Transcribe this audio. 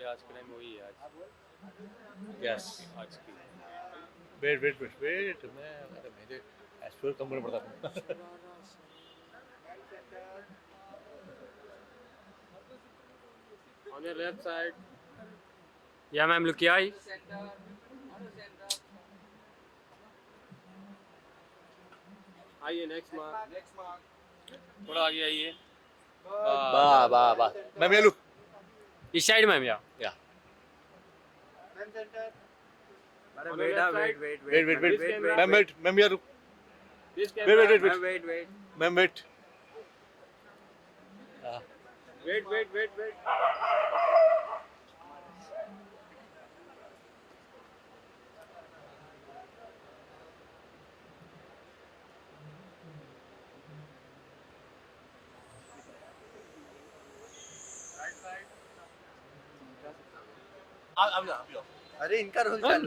Actually आज के time में वही है आज यस आज की वेट मैं अरे मेरे एस्ट्रोल कम करना पड़ता है On your left side. Yeah, ma'am. Look here. आइए नेक्स्ट मार्क थोड़ा आगे आइए बा मैम ये लुक इस साइड मैम या या अरे वेट वेट मैम ये look this wait ma'am wait wait अरे इनका रोल चालू